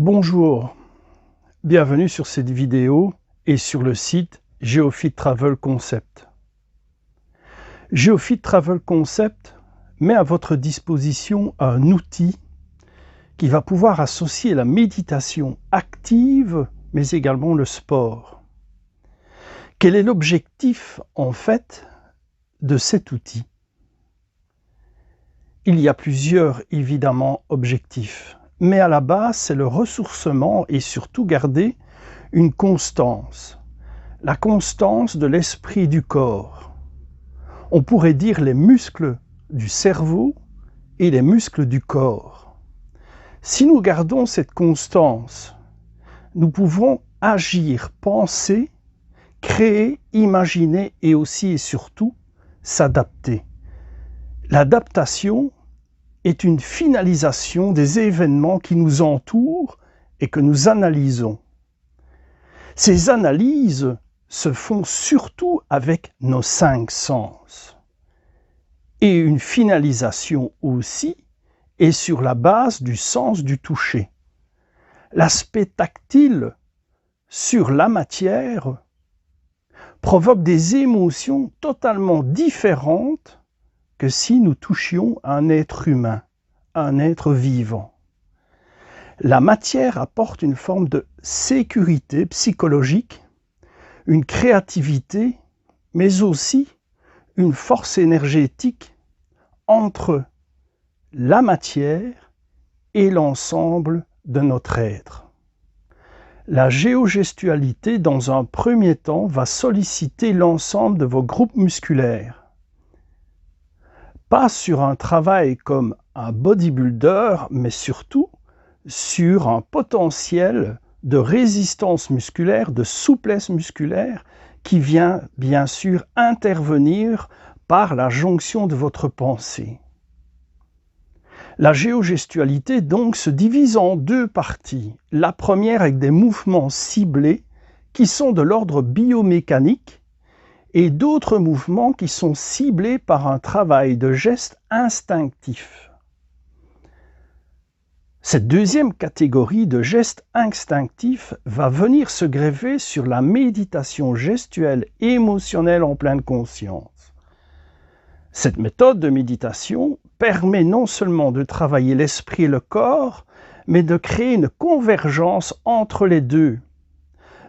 Bonjour, bienvenue sur cette vidéo et sur le site Geofit Travel Concept. Geofit Travel Concept met à votre disposition un outil qui va pouvoir associer la méditation active mais également le sport. Quel est l'objectif en fait de cet outil? Il y a plusieurs évidemment objectifs. Mais à la base, c'est le ressourcement et surtout garder une constance. La constance de l'esprit et du corps. On pourrait dire les muscles du cerveau et les muscles du corps. Si nous gardons cette constance, nous pouvons agir, penser, créer, imaginer et aussi et surtout s'adapter. L'adaptation est une finalisation des événements qui nous entourent et que nous analysons. Ces analyses se font surtout avec nos 5 sens. Et une finalisation aussi est sur la base du sens du toucher. L'aspect tactile sur la matière provoque des émotions totalement différentes que si nous touchions un être humain, un être vivant. La matière apporte une forme de sécurité psychologique, une créativité, mais aussi une force énergétique entre la matière et l'ensemble de notre être. La géogestualité, dans un premier temps, va solliciter l'ensemble de vos groupes musculaires. Pas sur un travail comme un bodybuilder, mais surtout sur un potentiel de résistance musculaire, de souplesse musculaire qui vient bien sûr intervenir par la jonction de votre pensée. La géogestualité donc se divise en 2 parties. La première avec des mouvements ciblés qui sont de l'ordre biomécanique et d'autres mouvements qui sont ciblés par un travail de gestes instinctifs. Cette deuxième catégorie de gestes instinctifs va venir se greffer sur la méditation gestuelle émotionnelle en pleine conscience. Cette méthode de méditation permet non seulement de travailler l'esprit et le corps, mais de créer une convergence entre les deux.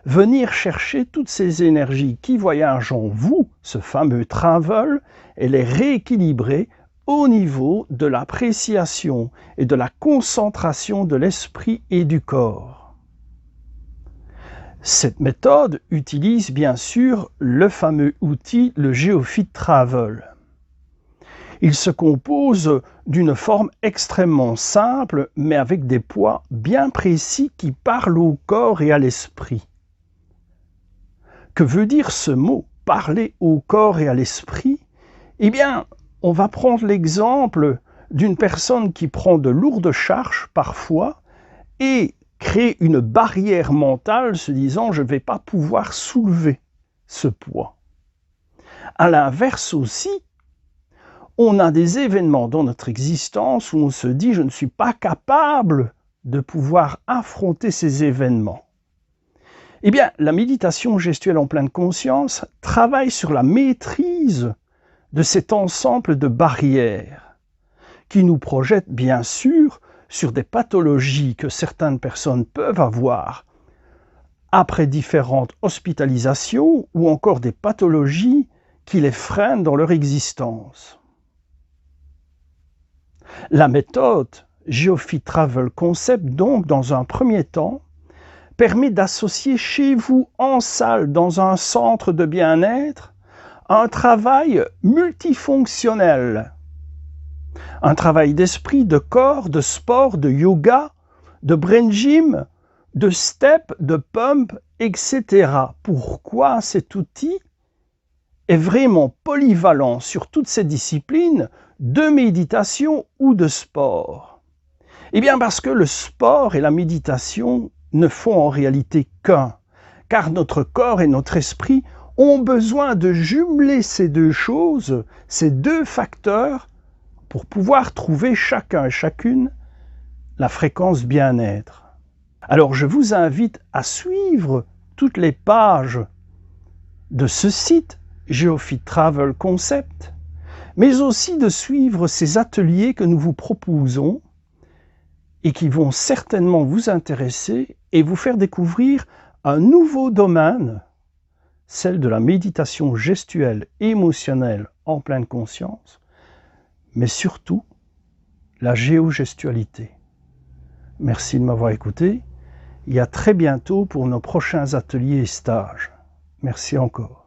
Venir chercher toutes ces énergies qui voyagent en vous, ce fameux travel, et les rééquilibrer au niveau de l'appréciation et de la concentration de l'esprit et du corps. Cette méthode utilise bien sûr le fameux outil, le Geofit Travel. Il se compose d'une forme extrêmement simple, mais avec des poids bien précis qui parlent au corps et à l'esprit. Que veut dire ce mot « parler au corps et à l'esprit » ? Eh bien, on va prendre l'exemple d'une personne qui prend de lourdes charges parfois et crée une barrière mentale se disant « je ne vais pas pouvoir soulever ce poids ». À l'inverse aussi, on a des événements dans notre existence où on se dit « je ne suis pas capable de pouvoir affronter ces événements ». Eh bien, la méditation gestuelle en pleine conscience travaille sur la maîtrise de cet ensemble de barrières qui nous projettent bien sûr sur des pathologies que certaines personnes peuvent avoir après différentes hospitalisations ou encore des pathologies qui les freinent dans leur existence. La méthode Geofit Travel Concept, donc, dans un premier temps, permet d'associer chez vous, en salle, dans un centre de bien-être, un travail multifonctionnel. Un travail d'esprit, de corps, de sport, de yoga, de brain gym, de step, de pump, etc. Pourquoi cet outil est vraiment polyvalent sur toutes ces disciplines de méditation ou de sport? Eh bien parce que le sport et la méditation ne font en réalité qu'un, car notre corps et notre esprit ont besoin de jumeler ces 2 choses, ces 2 facteurs, pour pouvoir trouver chacun et chacune la fréquence bien-être. Alors je vous invite à suivre toutes les pages de ce site Geofit Travel Concept, mais aussi de suivre ces ateliers que nous vous proposons et qui vont certainement vous intéresser et vous faire découvrir un nouveau domaine, celle de la méditation gestuelle émotionnelle en pleine conscience, mais surtout la géogestualité. Merci de m'avoir écouté et à très bientôt pour nos prochains ateliers et stages. Merci encore.